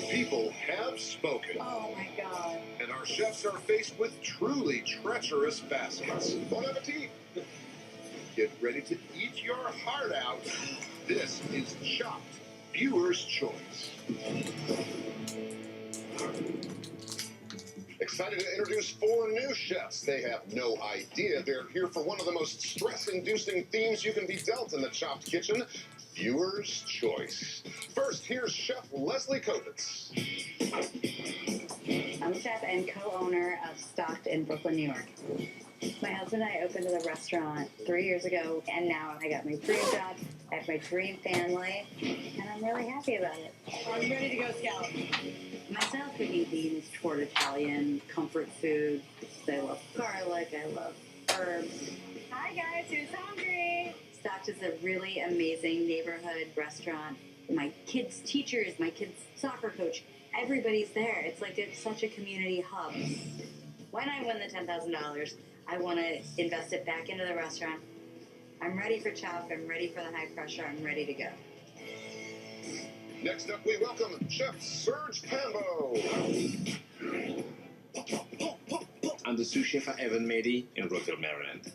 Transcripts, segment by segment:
people have spoken. Oh my God. And our chefs are faced with truly treacherous baskets. Bon appetit! Get ready to eat your heart out. This is Chopped, Viewer's Choice. Excited to introduce 4 new chefs. They have no idea they're here for one of the most stress-inducing themes you can be dealt in the Chopped kitchen, Viewer's Choice. First, here's Chef Leslie CROQUETTES. I'm chef and co-owner of Stocked in Brooklyn, New York. My husband and I opened the restaurant 3 years ago, and now I got my dream job, I have my dream family, and I'm really happy about it. I'm ready to go scout. My style of cooking theme is toward Italian, comfort food. I love garlic, I love herbs. Hi guys, who's hungry? Stocked is a really amazing neighborhood restaurant. My kids' teachers, my kids' soccer coach, everybody's there. It's like it's such a community hub. When I win the $10,000, I want to invest it back into the restaurant. I'm ready for Chopped. I'm ready for the high pressure. I'm ready to go. Next up, we welcome Chef SERGE Pambo. I'm the sous chef at Evan Mehdi in Rockville, Maryland.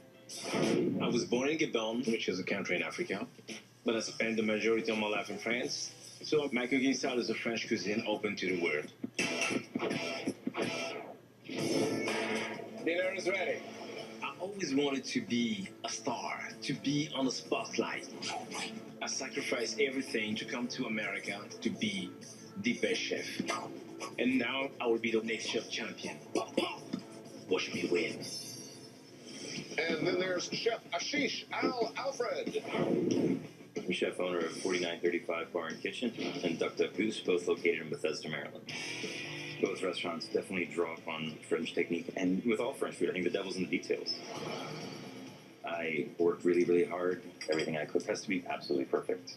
I was born in Gabon, which is a country in Africa, but I spent the majority of my life in France, so my cooking style is a French cuisine open to the world. Dinner is ready. I always wanted to be a star, to be on the spotlight. I sacrificed everything to come to America to be the best chef. And now I will be the next chef champion. Watch me win. And then there's Chef Ashish Alfred. I'm chef owner of 4935 Bar and Kitchen and Duck Duck Goose, both located in Bethesda, Maryland. Both restaurants definitely draw upon French technique, and with all French food, I think the devil's in the details. I work really, really hard. Everything I cook has to be absolutely perfect.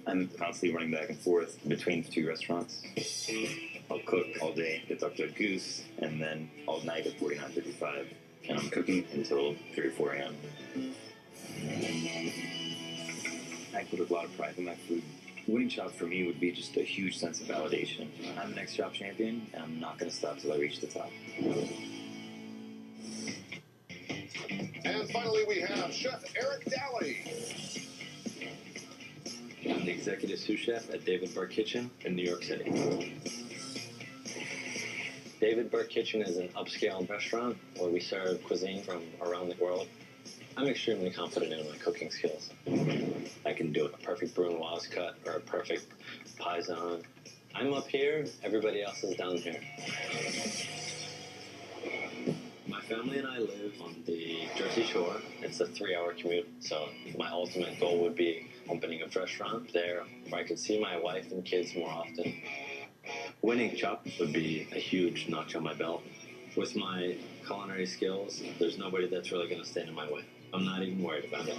I'm constantly running back and forth between the 2 restaurants. I'll cook all day at Duck Duck Goose, and then all night at 4935. And I'm cooking until 3 or 4 a.m. I put a lot of pride in my food. Winning Chopped for me would be just a huge sense of validation. I'm the next Chopped champion, and I'm not going to stop till I reach the top. And finally, we have Chef ERICK I'm the executive sous chef at David Bar Kitchen in New York City. David Bar Kitchen is an upscale restaurant where we serve cuisine from around the world. I'm extremely confident in my cooking skills. I can do a perfect brunoise cut or a perfect paisan. I'm up here, everybody else is down here. My family and I live on the Jersey Shore. It's a 3-hour commute, so my ultimate goal would be opening a restaurant there where I could see my wife and kids more often. Winning Chopped would be a huge notch on my belt. With my culinary skills, there's nobody that's really going to stand in my way. I'm not even worried about it.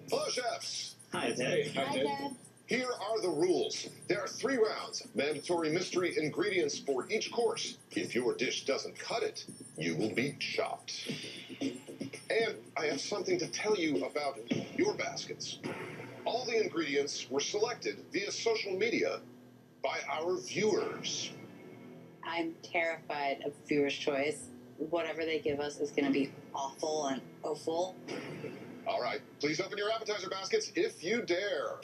Hello, chefs. Hi, Ted. Hi, Dad. Here are the rules. There are 3 rounds, mandatory mystery ingredients for each course. If your dish doesn't cut it, you will be chopped. And I have something to tell you about your baskets. All the ingredients were selected via social media by our viewers. I'm terrified of viewer's choice. Whatever they give us is going to be awful and awful. All right, please open your appetizer baskets if you dare.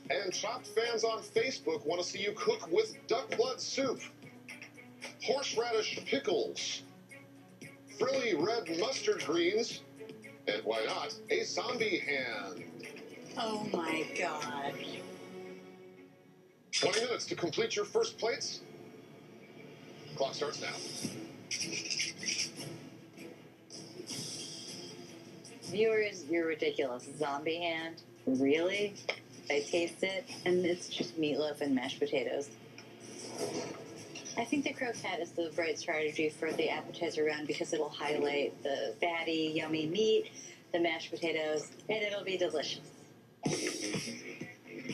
And Chopped fans on Facebook want to see you cook with duck blood soup, horseradish pickles, frilly red mustard greens, and why not, a zombie hand. Oh my God. 20 minutes to complete your first plates. Clock starts now. Viewers, you're ridiculous. Zombie hand? Really? I taste it, and it's just meatloaf and mashed potatoes. I think the croquette is the right strategy for the appetizer round because it'll highlight the fatty, yummy meat, the mashed potatoes, and it'll be delicious.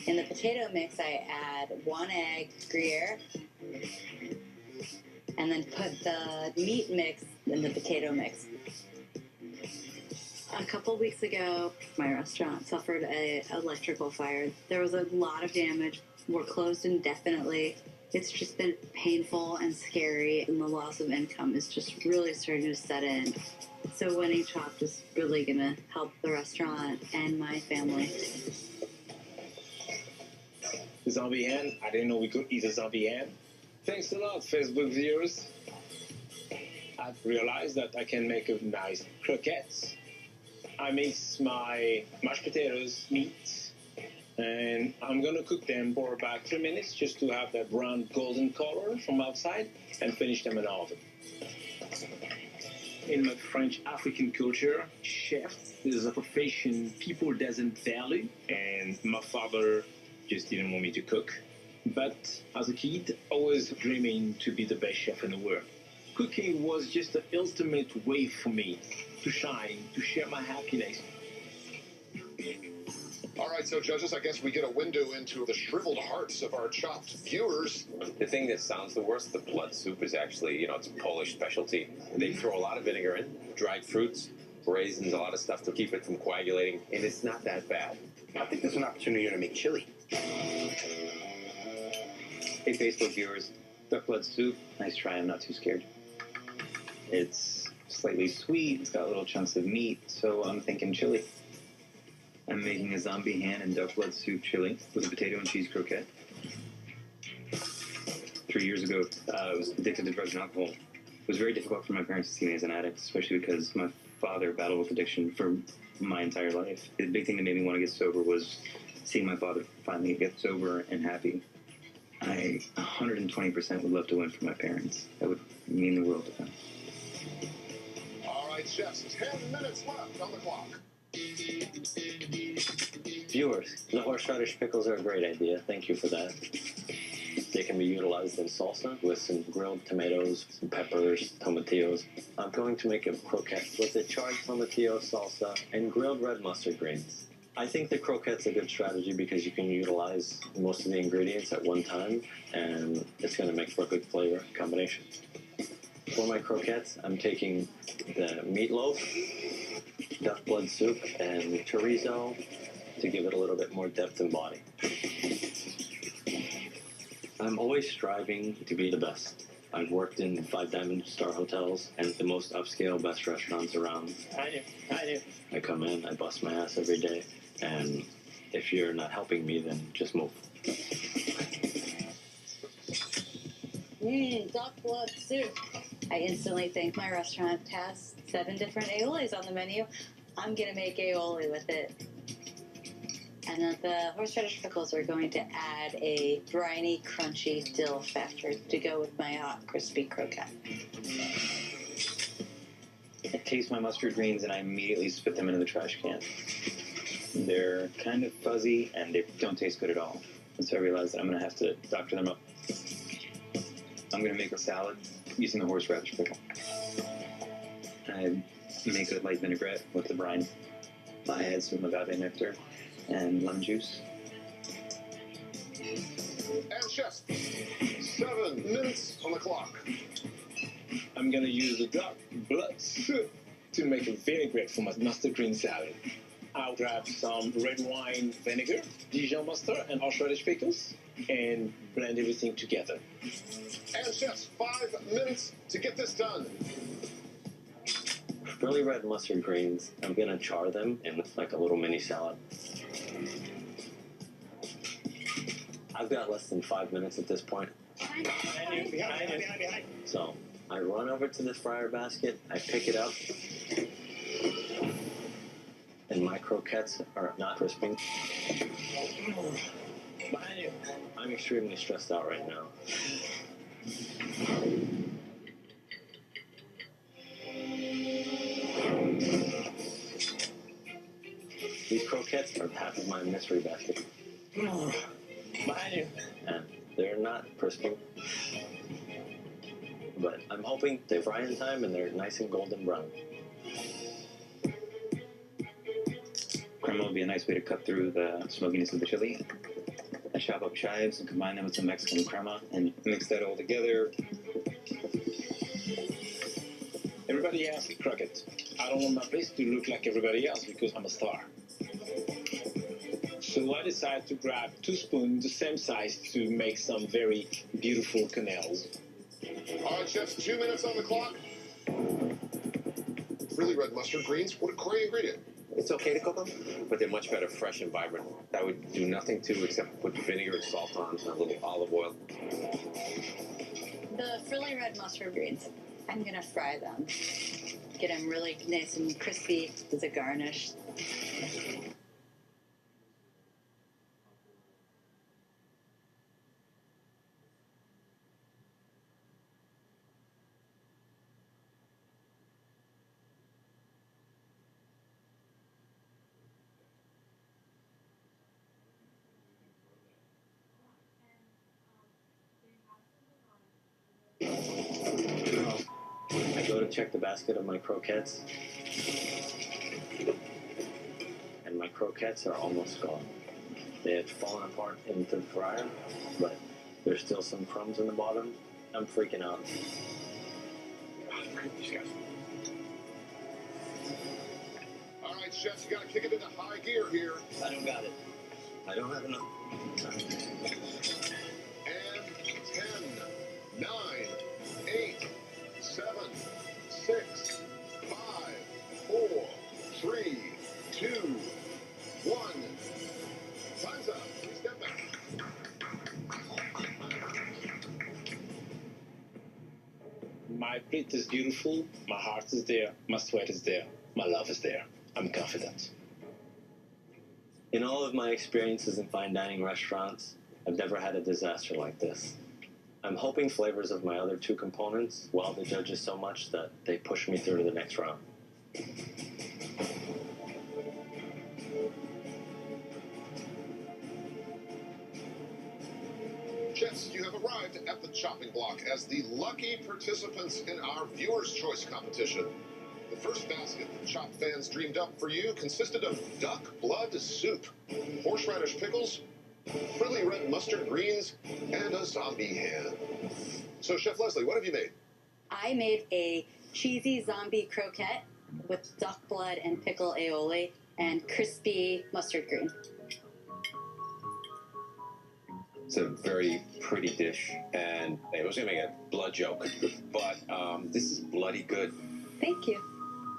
In the potato mix, I add 1 egg, Gruyere, and then put the meat mix in the potato mix. A couple weeks ago, my restaurant suffered an electrical fire. There was a lot of damage. We're closed indefinitely. It's just been painful and scary, and the loss of income is just really starting to set in. So winning Chopped is really going to help the restaurant and my family. Zombie hand. I didn't know we could eat a zombie hand. Thanks a lot, Facebook viewers. I've realized that I can make a nice croquettes. I mix my mashed potatoes, meat, and I'm gonna cook them for about 3 minutes just to have that brown golden color from outside and finish them in the oven. In my French African culture, chef is a profession people doesn't value, and my father just didn't want me to cook. But as a kid, I was dreaming to be the best chef in the world. Cooking was just the ultimate way for me to shine, to share my happiness. All right, so judges, I guess we get a window into the shriveled hearts of our Chopped viewers. The thing that sounds the worst, the blood soup, is actually, it's a Polish specialty. They throw a lot of vinegar in, dried fruits, raisins, a lot of stuff to keep it from coagulating, and it's not that bad. I think there's an opportunity here to make chili. Hey, Facebook viewers, duck blood soup. Nice try. I'm not too scared. It's slightly sweet. It's got little chunks of meat, so I'm thinking chili. I'm making a zombie hand and duck blood soup chili with a potato and cheese croquette. 3 years ago, I was addicted to drugs and alcohol. It was very difficult for my parents to see me as an addict, especially because my father battled with addiction for my entire life. The big thing that made me want to get sober was seeing my father finally get sober and happy. I 120% would love to win for my parents. That would mean the world to them. All right, chefs, 10 minutes left on the clock. Viewers, the horseradish pickles are a great idea. Thank you for that. They can be utilized in salsa with some grilled tomatoes, some peppers, tomatillos. I'm going to make a croquette with a charred tomatillo salsa and grilled red mustard greens. I think the croquette's a good strategy because you can utilize most of the ingredients at one time, and it's going to make for a good flavor combination. For my croquettes, I'm taking the meatloaf, duck blood soup, and chorizo to give it a little bit more depth and body. I'm always striving to be the best. I've worked in 5-diamond-star hotels and the most upscale, best restaurants around. I do. I come in, I bust my ass every day, and if you're not helping me, then just move. Duck blood soup. I instantly think my restaurant has 7 different aiolis on the menu. I'm gonna make aioli with it. And then the horseradish pickles are going to add a briny, crunchy dill factor to go with my hot, crispy croquette. I taste my mustard greens and I immediately spit them into the trash can. They're kind of fuzzy and they don't taste good at all. And so I realized that I'm going to have to doctor them up. I'm going to make a salad using the horseradish pickle. I make a light vinaigrette with the brine. I add some agave nectar and lemon juice. And chefs, 7 minutes on the clock. I'm gonna use the duck blood soup to make a vinaigrette for my mustard green salad. I'll grab some red wine vinegar, Dijon mustard, and horseradish pickles, and blend everything together. And chefs, 5 minutes to get this done. Really red mustard greens, I'm gonna char them in like a little mini salad. I've got less than 5 minutes at this point. So I run over to the fryer basket, I pick it up, and my croquettes are not crisping. I'm extremely stressed out right now. These croquettes are half of my mystery basket. And they're not crisping. But I'm hoping they fry in time and they're nice and golden brown. Crema would be a nice way to cut through the smokiness of the chili. I chop up chives and combine them with some Mexican crema and mix that all together. Everybody has a croquette. I don't want my place to look like everybody else because I'm a star. So I decided to grab 2 spoons, the same size, to make some very beautiful quenelles. All right, chefs, 2 minutes on the clock. Really red mustard greens, what a great ingredient. It's okay to cook them, but they're much better fresh and vibrant. I would do nothing to except put vinegar and salt on and a little olive oil. The frilly red mustard greens, I'm gonna fry them. Get them really nice and crispy as a garnish. I go to check the basket of my croquettes, and my croquettes are almost gone. They had fallen apart into the fryer, but there's still some crumbs in the bottom. I'm freaking out. All right, chefs, you gotta kick it into high gear here. I don't got it. I don't have enough time. And 10, 9, 8, 7, 6, 5, 4, 3, 2, 1. Time's up. Please step back. My plate is beautiful, my heart is there, my sweat is there, my love is there. I'm confident. In all of my experiences in fine dining restaurants, I've never had a disaster like this. I'm hoping flavors of my other 2 components wow the judges so much that they push me through to the next round. Chefs, you have arrived at the chopping block as the lucky participants in our Viewer's Choice competition. The first basket that Chop fans dreamed up for you consisted of duck blood soup, horseradish pickles, frilly red mustard greens, and a zombie ham. So, Chef Leslie, what have you made? I made a cheesy zombie croquette with duck blood and pickle aioli and crispy mustard green. It's a very pretty dish, and I was going to make a blood joke, but this is bloody good. Thank you.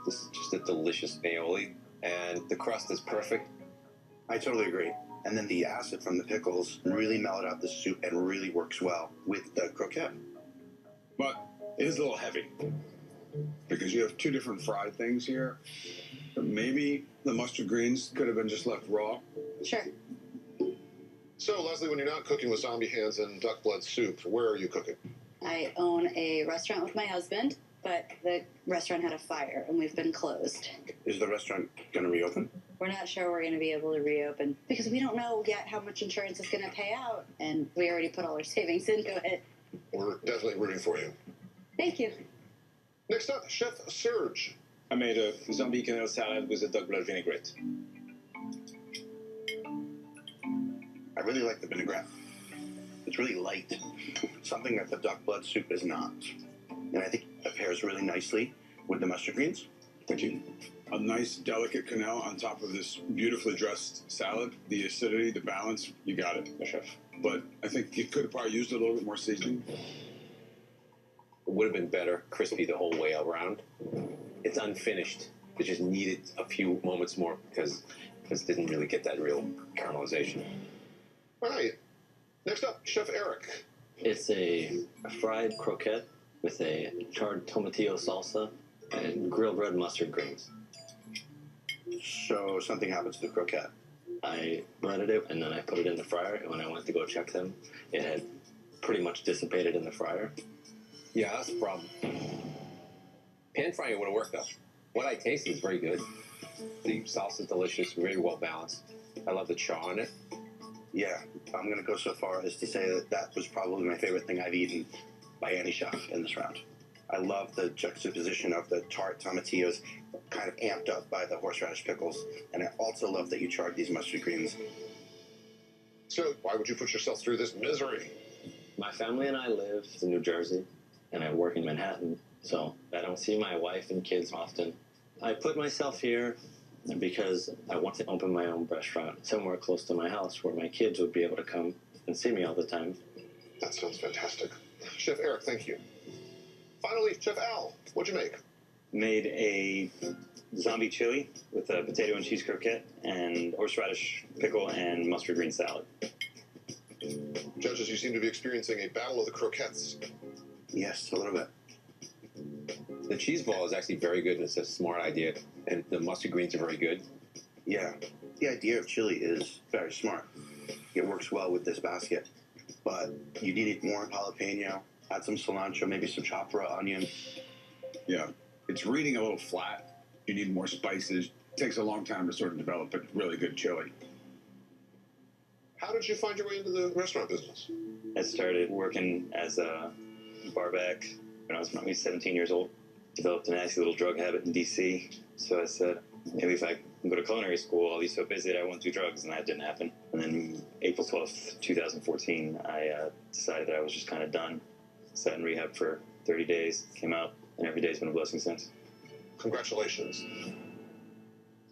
This is just a delicious aioli, and the crust is perfect. I totally agree. And then the acid from the pickles really mellowed out the soup and really works well with the croquette. But it is a little heavy because you have 2 different fried things here. Maybe the mustard greens could have been just left raw. Sure. So, Leslie, when you're not cooking with zombie hands and duck blood soup, where are you cooking? I own a restaurant with my husband, but the restaurant had a fire and we've been closed. Is the restaurant going to reopen? We're not sure we're going to be able to reopen because we don't know yet how much insurance is going to pay out, and we already put all our savings into it. We're definitely rooting for you. Thank you. Next up, Chef Serge. I made a zombie quenelle salad with a duck blood vinaigrette. I really like the vinaigrette. It's really light, something that the duck blood soup is not. And I think it pairs really nicely with the mustard greens. Thank you. A nice, delicate quenelle on top of this beautifully dressed salad. The acidity, the balance, you got it, chef. But I think you could have probably used a little bit more seasoning. It would have been better, crispy the whole way around. It's unfinished. It just needed a few moments more because it didn't really get that real caramelization. All right. Next up, Chef Eric. It's a fried croquette with a charred tomatillo salsa and grilled red mustard greens. So something happened to the croquette. I breaded it and then I put it in the fryer, and when I went to go check them, it had pretty much dissipated in the fryer. Yeah, that's the problem. Pan frying would have worked though. What I tasted is very good. The sauce is delicious, very well balanced. I love the chaw on it. Yeah, I'm going to go so far as to say that that was probably my favorite thing I've eaten by any chef in this round. I love the juxtaposition of the tart tomatillos kind of amped up by the horseradish pickles, and I also love that you charred these mustard greens. So, why would you put yourself through this misery? My family and I live in New Jersey, and I work in Manhattan, so I don't see my wife and kids often. I put myself here because I want to open my own restaurant somewhere close to my house where my kids would be able to come and see me all the time. That sounds fantastic. Chef Eric, thank you. Finally, Chef Al, what'd you make? Made a zombie chili with a potato and cheese croquette and horseradish pickle and mustard green salad. Judges, you seem to be experiencing a battle of the croquettes. Yes, a little bit. The cheese ball is actually very good, and it's a smart idea. And the mustard greens are very good. Yeah, the idea of chili is very smart. It works well with this basket. But you need more jalapeno, add some cilantro, maybe some chopped raw onion. Yeah, it's reading a little flat. You need more spices. It takes a long time to sort of develop a really good chili. How did you find your way into the restaurant business? I started working as a barback when I was probably 17 years old. Developed a nasty little drug habit in D.C. So I said, maybe if I can go to culinary school, I'll be so busy that I won't do drugs, and that didn't happen. And then April 12th, 2014, I decided that I was just kind of done. Sat in rehab for 30 days, came out, and every day's been a blessing since. Congratulations.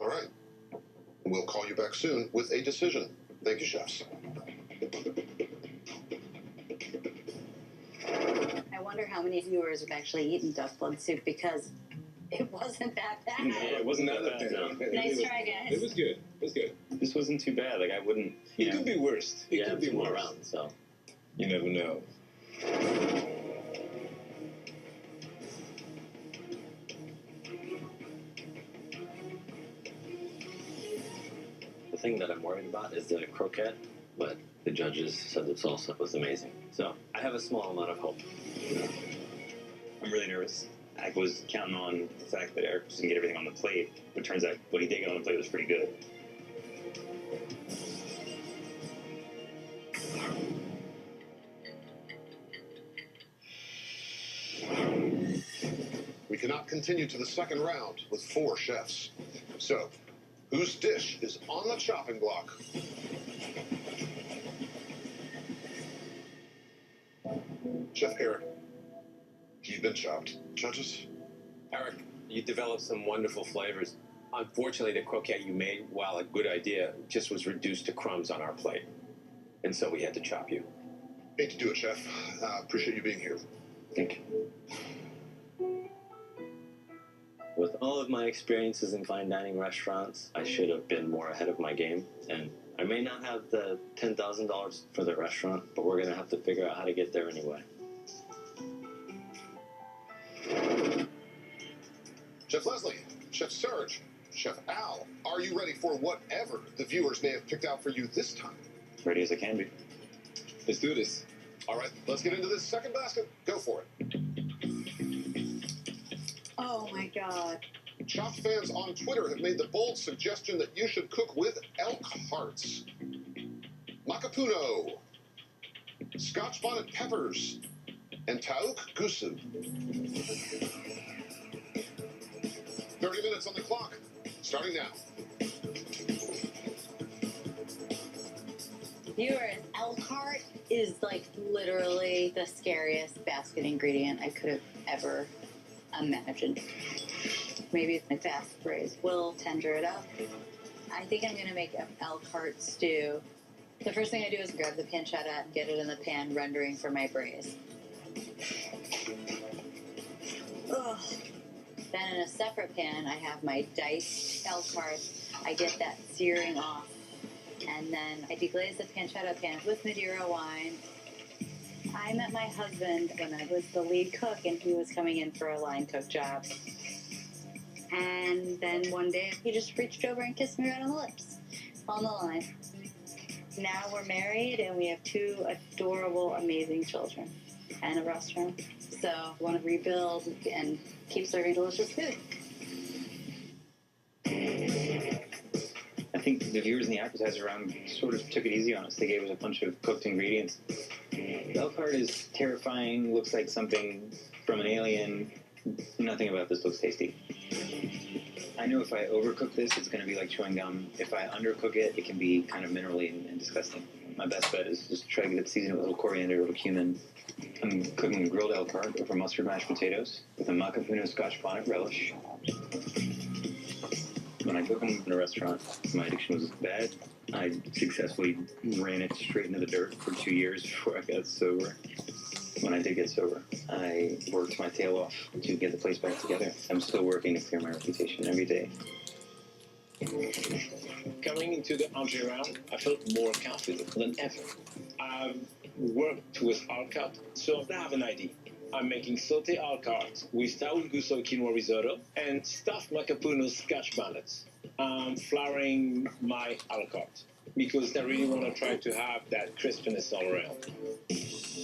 All right. We'll call you back soon with a decision. Thank you, chefs. I wonder how many viewers have actually eaten duck blood soup because it wasn't that bad. No, it wasn't that bad. No. Nice try, guys. It was good. It was good. This wasn't too bad. Like, I wouldn't... It could be worse. It Yeah, could be two more worse. rounds, so. You never know. The thing that I'm worried about is the croquette, but the judges said the salsa was amazing. So I have a small amount of hope. I'm really nervous. I was counting on the fact that Eric was going to get everything on the plate, but it turns out what he did get on the plate was pretty good. We cannot continue to the second round with 4 chefs. So, whose dish is on the chopping block? Chef Eric, you've been chopped. Judges? Eric, you developed some wonderful flavors. Unfortunately, the croquette you made, while a good idea, just was reduced to crumbs on our plate. And so we had to chop you. Hate to do it, Chef. Appreciate you being here. Thank you. With all of my experiences in fine dining restaurants, I should have been more ahead of my game. And I may not have the $10,000 for the restaurant, but we're going to have to figure out how to get there anyway. Chef Leslie, Chef Serge, Chef Al, are you ready for whatever the viewers may have picked out for you this time? Ready as I can be. Let's do this. All right, let's get into this second basket. Go for it. Oh my God. Chopped fans on Twitter have made the bold suggestion that you should cook with elk hearts, makapuno, scotch bonnet peppers, and tauk gusu. 30 minutes on the clock, starting now. Viewers, elk heart is like literally the scariest basket ingredient I could have ever imagined. Maybe my fast phrase will tender it up. I think I'm going to make an elk heart stew. The first thing I do is grab the pancetta and get it in the pan, rendering for my braise. Ugh. Then in a separate pan, I have my diced elk heart. I get that searing off. And then I deglaze the pancetta pan with Madeira wine. I met my husband when I was the lead cook, and he was coming in for a line cook job. And then one day, he just reached over and kissed me right on the lips, on the line. Now we're married, and we have 2 adorable, amazing children and a restaurant. So I want to rebuild and keep serving delicious food. I think the viewers in the appetizer round sort of took it easy on us. They gave us a bunch of cooked ingredients. The elk heart is terrifying, looks like something from an alien. Nothing about this looks tasty. I know if I overcook this, it's going to be like chewing gum. If I undercook it, it can be kind of minerally and disgusting. My best bet is just try to get it seasoned with a little coriander, a little cumin. I'm cooking grilled El Carte over mustard mashed potatoes with a macapuno Scotch bonnet relish. When I cook them in a restaurant, my addiction was bad. I successfully ran it straight into the dirt for 2 years before I got sober. When I did get sober, I worked my tail off to get the place back together. I'm still working to clear my reputation every day. Coming into the Angers round, I felt more confident than ever. I've worked with Al Carte, so I have an idea. I'm making sauté Al Carte with Taoul Gusso quinoa risotto and stuffed macapuno Scotch bonnets. I'm flouring my Al Carte because I really want to try to have that crispness all around.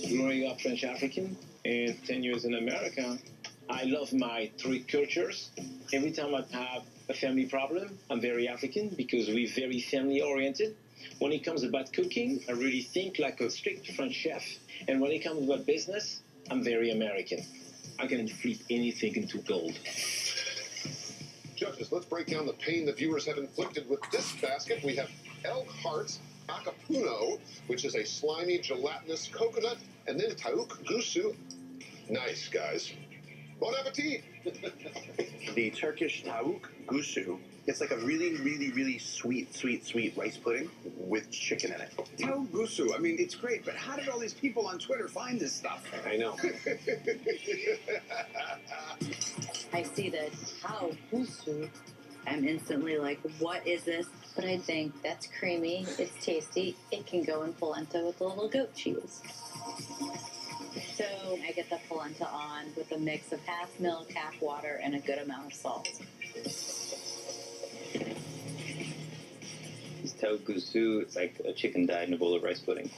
Growing up French African and 10 years in America, I love my 3 cultures. Every time I have a family problem, I'm very African because we're very family oriented. When it comes about cooking, I really think like a strict French chef. And when it comes about business, I'm very American. I can flip anything into gold. Judges, let's break down the pain the viewers have inflicted with this basket. We have El Carte Macapuno, which is a slimy, gelatinous coconut, and then Taouk Gusu. Nice, guys. Bon appetit! The Turkish Taouk Gusu, it's like a really, really, really sweet rice pudding with chicken in it. Taouk Gusu, I mean, it's great, but how did all these people on Twitter find this stuff? I know. I see the Taouk Gusu. I'm instantly like, what is this? But I think that's creamy, it's tasty, it can go in polenta with a little goat cheese. So I get the polenta on with a mix of half milk, half water, and a good amount of salt. This Taouk Gusu, it's like a chicken dyed in a bowl of rice pudding.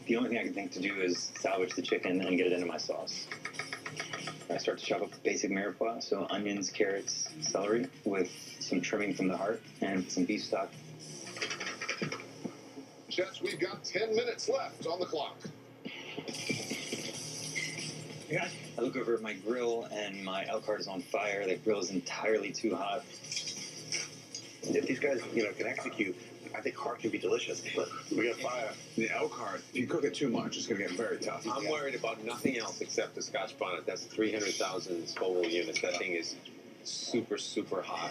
The only thing I can think to do is salvage the chicken and get it into my sauce. I start to chop up basic mirepoix, so onions, carrots, celery, with some trimming from the heart and some beef stock. Jets, we've got 10 minutes left on the clock. Yeah. I look over at my grill and my El Carte is on fire. The grill is entirely too hot. If these guys, can execute, I think heart can be delicious. But we got fire. The El Carte, if you cook it too much, it's going to get very tough. I'm worried about nothing else except the Scotch bonnet. That's 300,000 Scoville units. That thing is super, super hot.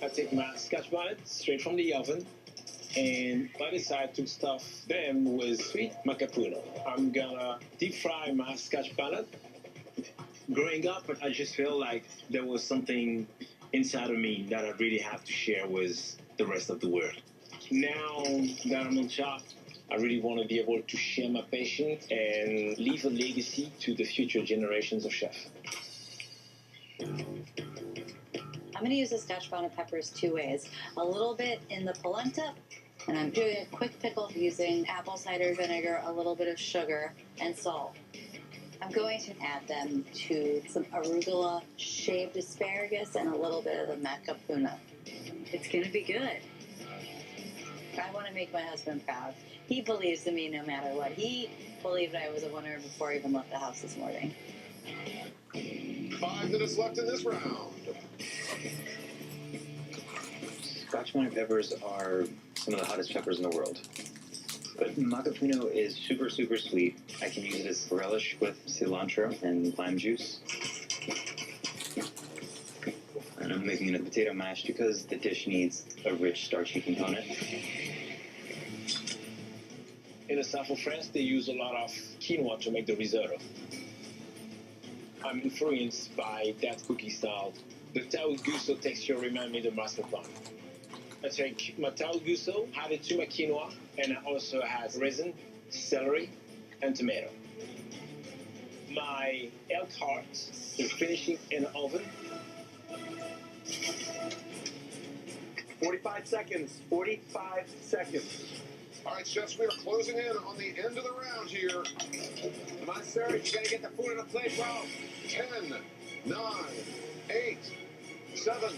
I take my Scotch bonnet straight from the oven, and I decide to stuff them with sweet macapuno. I'm gonna deep fry my Scotch bonnet. Growing up, I just felt like there was something inside of me that I really have to share with the rest of the world. Now that I'm on top, I really want to be able to share my passion and leave a legacy to the future generations of chefs. I'm going to use the Scotch bonnet peppers 2 ways. A little bit in the polenta, and I'm doing a quick pickle using apple cider vinegar, a little bit of sugar, and salt. I'm going to add them to some arugula, shaved asparagus, and a little bit of the macapuno. It's going to be good. I want to make my husband proud. He believes in me no matter what. He believed I was a winner before I even left the house this morning. 5 minutes left in this round. Scotch bonnet peppers are some of the hottest peppers in the world. But macapuno is super, super sweet. I can use it as relish with cilantro and lime juice. And I'm making it a potato mash because the dish needs a rich, starchy component. In the south of France, they use a lot of quinoa to make the risotto. I'm influenced by that cookie style. The Taouk Gusso texture reminds me of the mascarpone. I take my Taouk Gusso, add it to my quinoa, and I also add raisin, celery, and tomato. My El Carte is finishing in the oven. 45 seconds. 45 seconds. All right, chefs, we are closing in on the end of the round here. Come on, sir. You got to get the food on the plate, bro. 10, 9, 8, 7,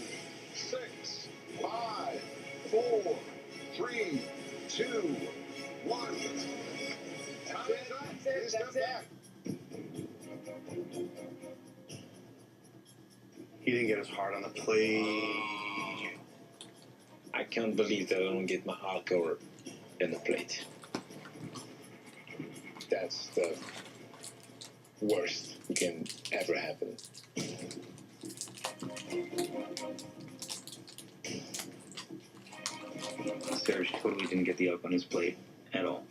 6, 5, 4, 3, 2, 1. That's it. Step back. He didn't get his heart on the plate. I can't believe that I don't get my hardcore in the plate. That's the worst that can ever happen. Serge totally didn't get the elk on his plate at all.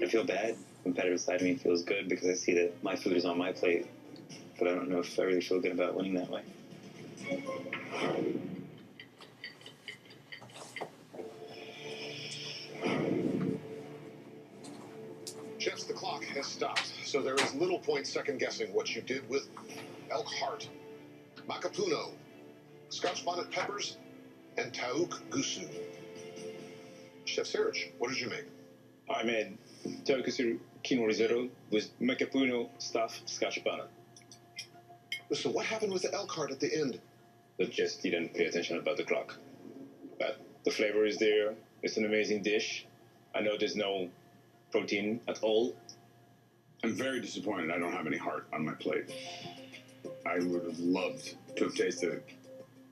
I feel bad. The competitive side of me feels good because I see that my food is on my plate, but I don't know if I really feel good about winning that way. Chefs, the clock has stopped, so there is little point second-guessing what you did with elk heart, makapuno, Scotch bonnet peppers, and tauk gusu. Chef Serge, what did you make? I made tauk gusu quinoa risotto with makapuno stuffed Scotch bonnet. So what happened with the elk heart at the end? I just didn't pay attention about the clock. But the flavor is there. It's an amazing dish. I know there's no protein at all. I'm very disappointed I don't have any heart on my plate. I would have loved to have tasted it.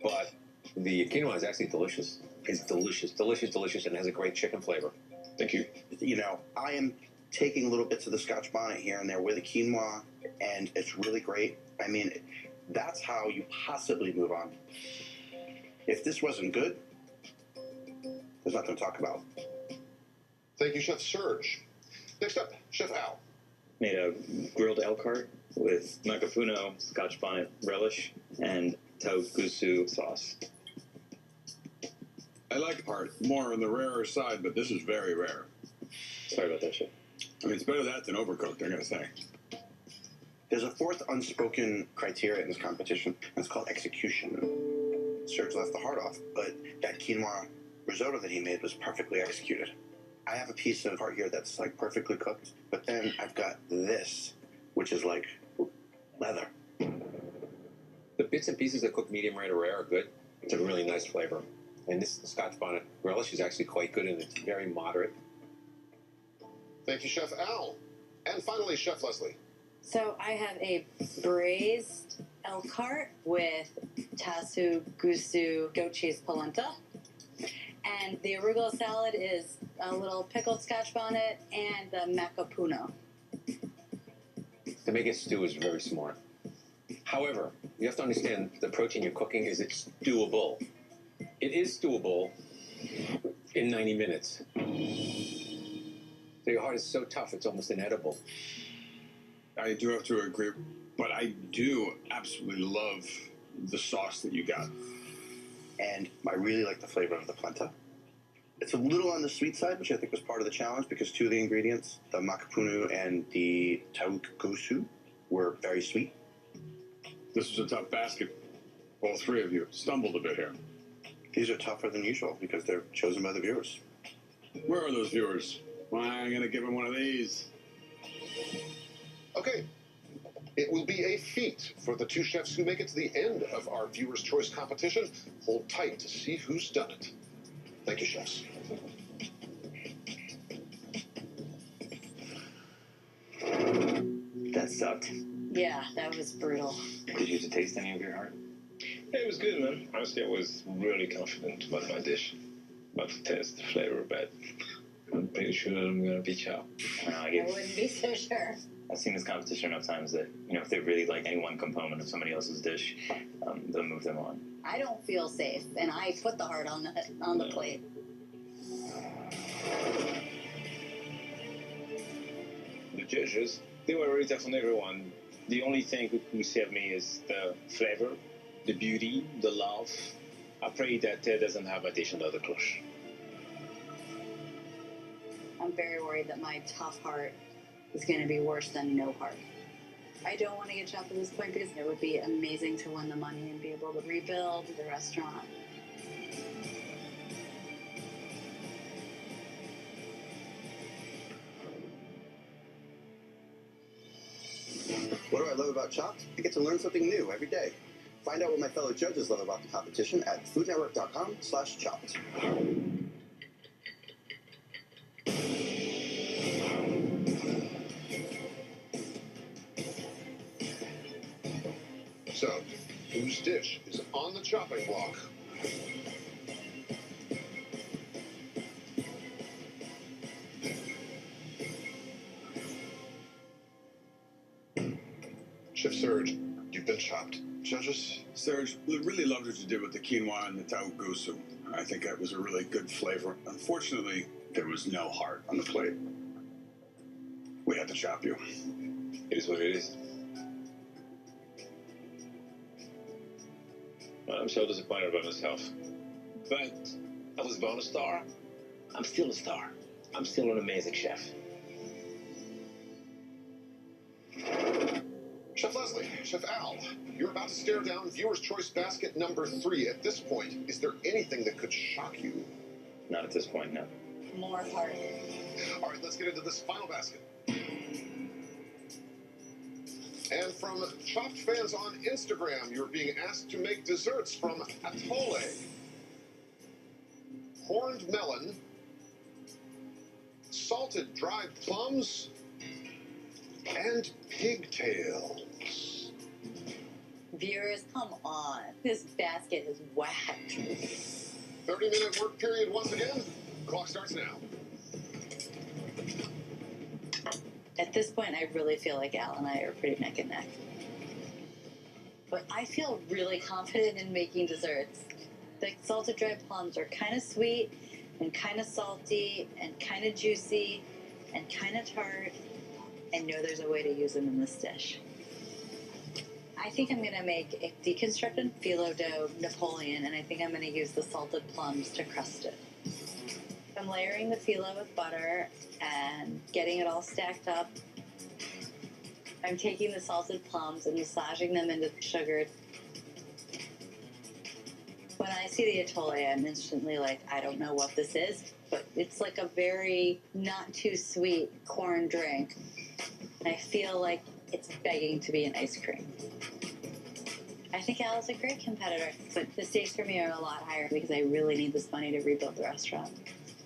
But the quinoa is actually delicious. It's delicious, delicious, delicious, and it has a great chicken flavor. Thank you. You know, I am taking little bits of the Scotch bonnet here and there with the quinoa, and it's really great. I mean, that's how you possibly move on. If this wasn't good, there's nothing to talk about. Thank you, Chef Serge. Next up, Chef Al. Made a grilled elk heart with makapuno, Scotch bonnet relish, and tauk gusu sauce. I like heart more on the rarer side, but this is very rare. Sorry about that, Chef. I mean, it's better that than overcooked, I gotta say. There's a fourth unspoken criteria in this competition, and it's called execution. Serge left the heart off, but that quinoa risotto that he made was perfectly executed. I have a piece of heart here that's like perfectly cooked, but then I've got this, which is like leather. The bits and pieces that cook medium rare to rare are good. It's a really nice flavor. And this Scotch bonnet relish is actually quite good, and it's very moderate. Thank you, Chef Al. And finally, Chef Leslie. So I have a braised elk heart with tasu gusu goat cheese polenta. And the arugula salad is a little pickled Scotch bonnet and the makapuno. To make it stew is very smart. However, you have to understand the protein you're cooking is it's stewable. It is stewable in 90 minutes. So your heart is so tough, it's almost inedible. I do have to agree, but I do absolutely love the sauce that you got. And I really like the flavor of the polenta. It's a little on the sweet side, which I think was part of the challenge because two of the ingredients, the makapuno and the tauk gusu, were very sweet. This was a tough basket. All three of you stumbled a bit here. These are tougher than usual because they're chosen by the viewers. Where are those viewers? Well, I'm going to give them one of these. Okay. It will be a feat for the two chefs who make it to the end of our Viewers' Choice competition. Hold tight to see who's done it. Thank you, chefs. That sucked. Yeah, that was brutal. Did you get to taste any of your heart? Yeah, it was good, man. Honestly, I was really confident about my dish. About to test the flavor, but I'm pretty sure that I'm gonna beat you out. I wouldn't be so sure. I've seen this competition enough times that, you know, if they really like any one component of somebody else's dish, they'll move them on. I don't feel safe, and I put the heart on the plate. The judges, they were really tough on everyone. The only thing who saved me is the flavor, the beauty, the love. I pray that Ted doesn't have a dish under the cloche. I'm very worried that my tough heart is going to be worse than no heart. I don't want to get chopped at this point because it would be amazing to win the money and be able to rebuild the restaurant. What do I love about Chopped? I get to learn something new every day. Find out what my fellow judges love about the competition at foodnetwork.com/chopped. So, chopping block. Chef Serge, you've been chopped. Judges? Serge, really loved what you did with the quinoa and the taugusu. I think that was a really good flavor. Unfortunately, there was no heart on the plate. We had to chop you. It is what it is. Well, I'm so disappointed about myself. But I was born a star. I'm still a star. I'm still an amazing chef. Chef Leslie, Chef Al, you're about to stare down viewer's choice basket number 3. At this point, is there anything that could shock you? Not at this point, no. More heart. All right, let's get into this final basket. And from Chopped fans on Instagram, you're being asked to make desserts from atole, horned melon, salted dried plums, and pigtails. Viewers, come on. This basket is whack. 30-minute work period once again. Clock starts now. At this point, I really feel like Al and I are pretty neck and neck. But I feel really confident in making desserts. The salted dried plums are kind of sweet and kind of salty and kind of juicy and kind of tart. I know there's a way to use them in this dish. I think I'm going to make a deconstructed phyllo dough Napoleon, and I think I'm going to use the salted plums to crust it. I'm layering the phyllo with butter and getting it all stacked up. I'm taking the salted plums and massaging them into sugar. When I see the atole, I'm instantly like, I don't know what this is, but it's like a very not too sweet corn drink. And I feel like it's begging to be an ice cream. I think Al's a great competitor, but the stakes for me are a lot higher because I really need this money to rebuild the restaurant.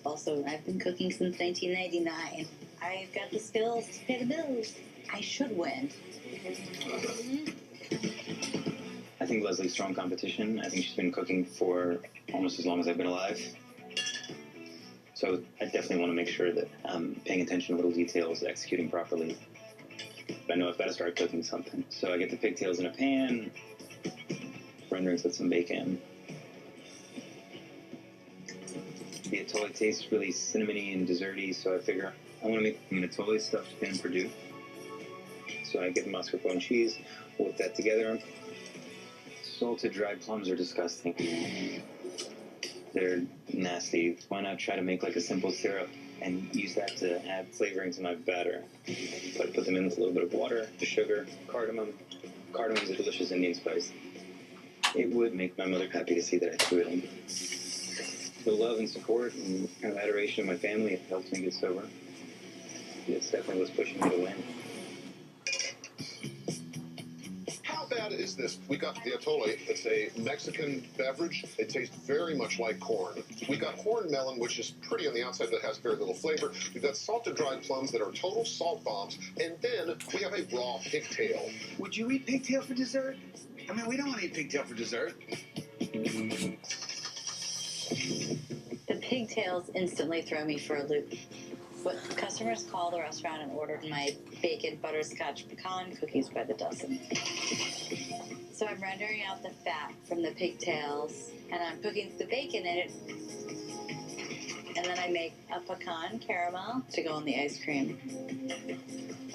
Also, I've been cooking since 1999. I've got the skills to pay the bills. I should win. I think Leslie's strong competition. I think she's been cooking for almost as long as I've been alive. So I definitely want to make sure that I'm paying attention to little details, executing properly. But I know I've got to start cooking something. So I get the pigtails in a pan, renderings with some bacon. The atole tastes really cinnamony and desserty, so I figure I want to make an atole stuffed pain perdue. So I get mascarpone cheese, whip that together. Salted dried plums are disgusting. They're nasty. Why not try to make like a simple syrup and use that to add flavoring to my batter? So I put them in with a little bit of water, sugar, cardamom. Cardamom is a delicious Indian spice. It would make my mother happy to see that I threw it in. The love and support and kind of adoration of my family helped me get sober. It's definitely what's pushing me to win. How bad is this? We got the atole. It's a Mexican beverage. It tastes very much like corn. We got horned melon, which is pretty on the outside but has very little flavor. We've got salted dried plums that are total salt bombs. And then we have a raw pigtail. Would you eat pigtail for dessert? I mean, we don't want to eat pigtail for dessert. The pigtails instantly throw me for a loop. But customers call the restaurant and order my bacon butterscotch pecan cookies by the dozen. So I'm rendering out the fat from the pigtails, and I'm cooking the bacon in it. And then I make a pecan caramel to go in the ice cream.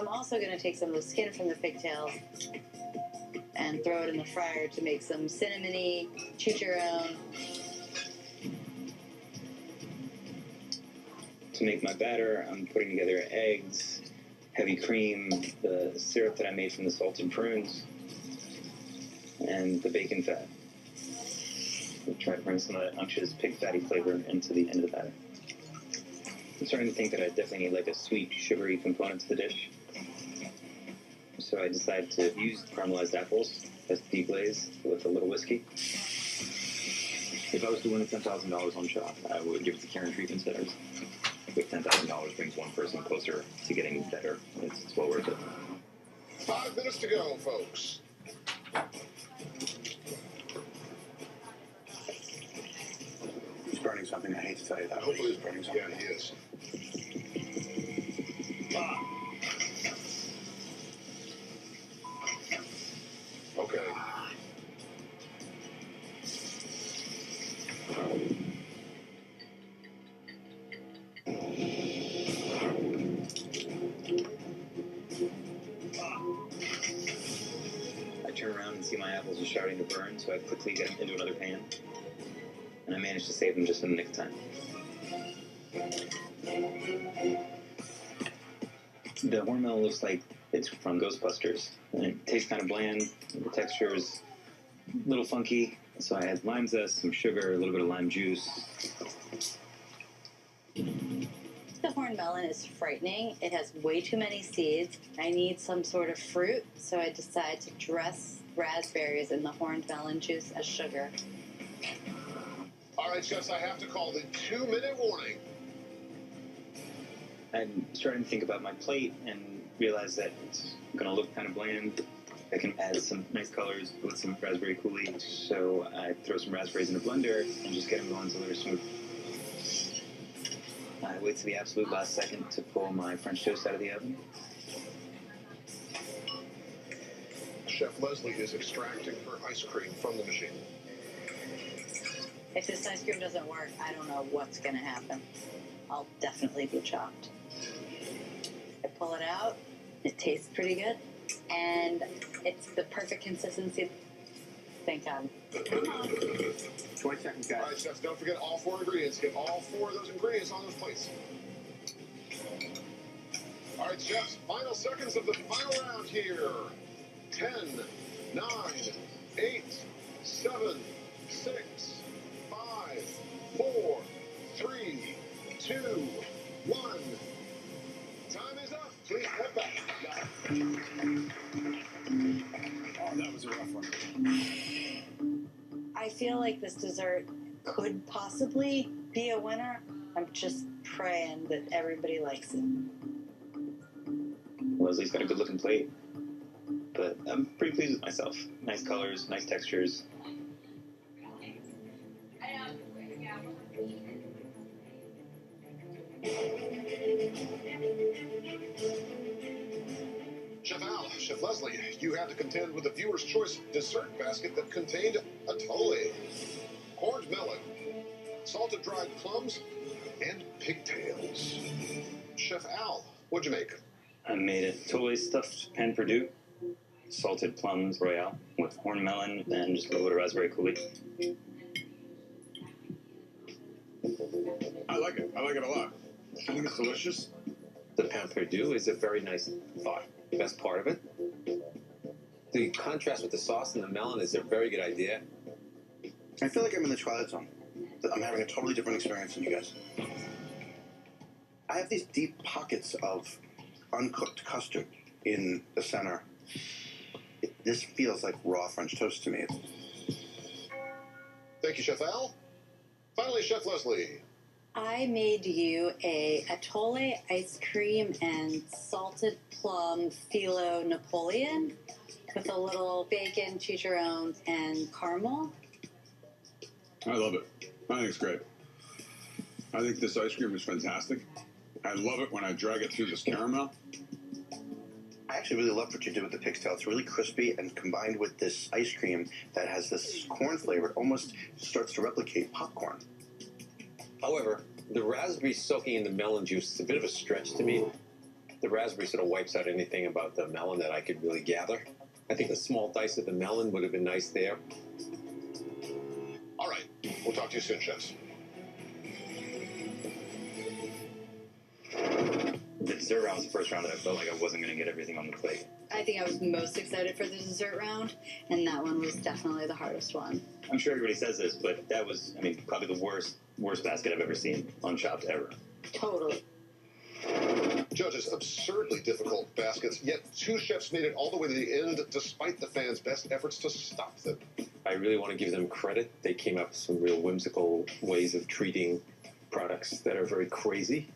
I'm also going to take some of the skin from the pigtails and throw it in the fryer to make some cinnamony, chicharron. To make my batter, I'm putting together eggs, heavy cream, the syrup that I made from the salted prunes, and the bacon fat. I'll try to bring some of that unctuous pig fatty flavor into the end of the batter. I'm starting to think that I definitely need like a sweet, sugary component to the dish. So I decided to use caramelized apples as the deglaze with a little whiskey. If I was to win $10,000 on Shop, I would give it to Karen Treatment Centers. If $10,000 brings one person closer to getting better, it's well worth it. 5 minutes to go, folks. say that. Hopefully, He's burning something. yeah, he is. Okay. I turn around and see my apples are starting to burn, so I quickly get them into another pan. And I manage to save them just in the nick of time. The hormel looks like it's from Ghostbusters. And it tastes kind of bland. The texture is a little funky. So I add lime zest, some sugar, a little bit of lime juice. The horned melon is frightening. It has way too many seeds. I need some sort of fruit, so I decide to dress raspberries in the horned melon juice as sugar. All right, chefs, I have to call the 2-minute warning. I'm starting to think about my plate and realize that it's going to look kind of bland. I can add some nice colors with some raspberry coulis. So I throw some raspberries in a blender and just get them going until they're smooth. I wait to the absolute last second to pull my French toast out of the oven. Chef Leslie is extracting her ice cream from the machine. If this ice cream doesn't work, I don't know what's going to happen. I'll definitely be chopped. I pull it out. It tastes pretty good. And it's the perfect consistency. Thank God. 20 seconds, guys. All right, chefs, don't forget all 4 ingredients. Get all 4 of those ingredients on those plates. All right, chefs, final seconds of the final round here. 10, 9, 8, 7, 6, 5, 4, 3, 2, 1. Time is up. Please step back. Oh, that was a rough one. I feel like this dessert could possibly be a winner. I'm just praying that everybody likes it. Leslie's got a good looking plate, but I'm pretty pleased with myself. Nice colors, nice textures. Chef Al, Chef Leslie, you had to contend with the viewer's choice dessert basket that contained atole, orange melon, salted dried plums, and pigtails. Chef Al, what'd you make? I made a totally stuffed pan perdue, salted plums royale with horn melon and just a little bit of raspberry coulis. I like it. I like it a lot. I think it's delicious. The pan perdue is a very nice thought. Best part of it. The contrast with the sauce and the melon is a very good idea. I feel like I'm in the Twilight Zone. I'm having a totally different experience than you guys. I have these deep pockets of uncooked custard in the center. This feels like raw French toast to me. Thank you, Chef Al. Finally, Chef Leslie. I made you a atole ice cream and salted plum FILO Napoleon with a little bacon, chicharron, and caramel. I love it. I think it's great. I think this ice cream is fantastic. I love it when I drag it through this caramel. I actually really love what you did with the pigtail. It's really crispy, and combined with this ice cream that has this corn flavor, it almost starts to replicate popcorn. However, the raspberry soaking in the melon juice is a bit of a stretch to me. The raspberry sort of wipes out anything about the melon that I could really gather. I think a small dice of the melon would have been nice there. All right, we'll talk to you soon, chefs. The dessert round was the first round that I felt like I wasn't going to get everything on the plate. I think I was most excited for the dessert round, and that one was definitely the hardest one. I'm sure everybody says this, but that was, I mean, probably the worst basket I've ever seen on Chopped ever. Totally. Judges, absurdly difficult baskets, yet 2 chefs made it all the way to the end despite the fans' best efforts to stop them. I really want to give them credit. They came up with some real whimsical ways of treating products that are very crazy.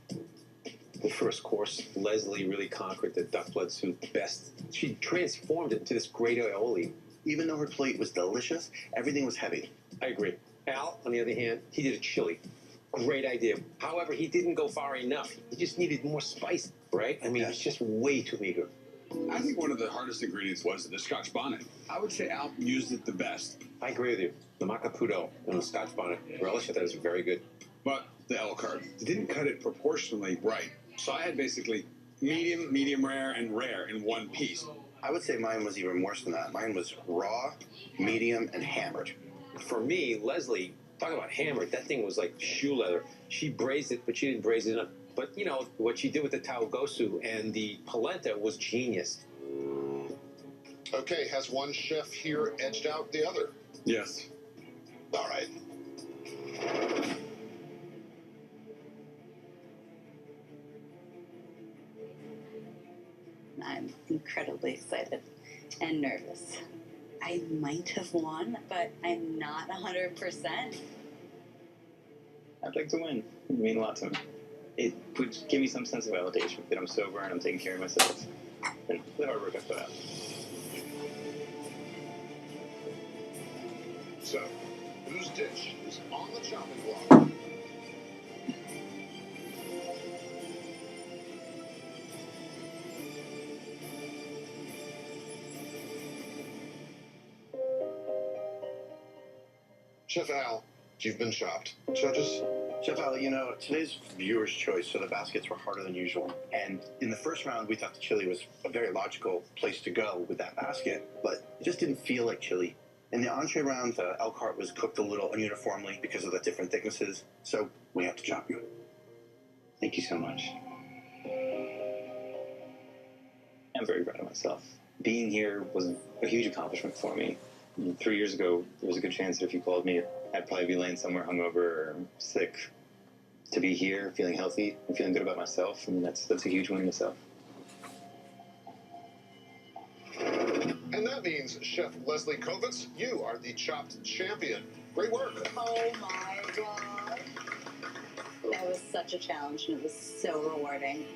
The first course, Leslie really conquered the duck blood soup best. She transformed it into this great aioli. Even though her plate was delicious, everything was heavy. I agree. Al, on the other hand, he did a chili. Great idea. However, he didn't go far enough. He just needed more spice, right? I mean, it's just way too meager. I think one of the hardest ingredients was the Scotch bonnet. I would say Al used it the best. I agree with you. The macaputo and the Scotch bonnet, relish of that is very good. But the El cart didn't cut it proportionally right. So I had basically medium, medium rare, and rare in one piece. I would say mine was even worse than that. Mine was raw, medium, and hammered. For me, Leslie, talk about hammered. That thing was like shoe leather. She braised it, but she didn't braise it enough. But, you know, what she did with the taugosu and the polenta was genius. Okay, has one chef here edged out the other? Yes. All right. I'm incredibly excited and nervous. I might have won, but I'm not 100%. I'd like to win. It would mean a lot to me. It would give me some sense of validation that I'm sober and I'm taking care of myself. And the hard work I put out. So, whose dish is on the chopping block? Chef Al, you've been chopped. Judges? Chef Al, you know, today's viewer's choice, so the baskets were harder than usual. And in the first round, we thought the chili was a very logical place to go with that basket, but it just didn't feel like chili. In the entree round, the El cart was cooked a little uniformly because of the different thicknesses, so we have to chop you. Thank you so much. I'm very proud of myself. Being here was a huge accomplishment for me. 3 years ago, there was a good chance that if you called me, I'd probably be laying somewhere hungover or sick. To be here, feeling healthy, and feeling good about myself, I mean, that's a huge win in itself. And that means, Chef Leslie Kovitz, you are the chopped champion. Great work. Oh my god. That was such a challenge and it was so rewarding.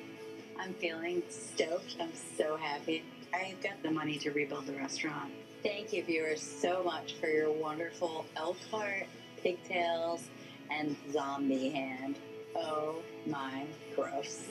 I'm feeling stoked. I'm so happy. I've got the money to rebuild the restaurant. Thank you, viewers, so much for your wonderful El cart, pigtails, and zombie hand. Oh my gross.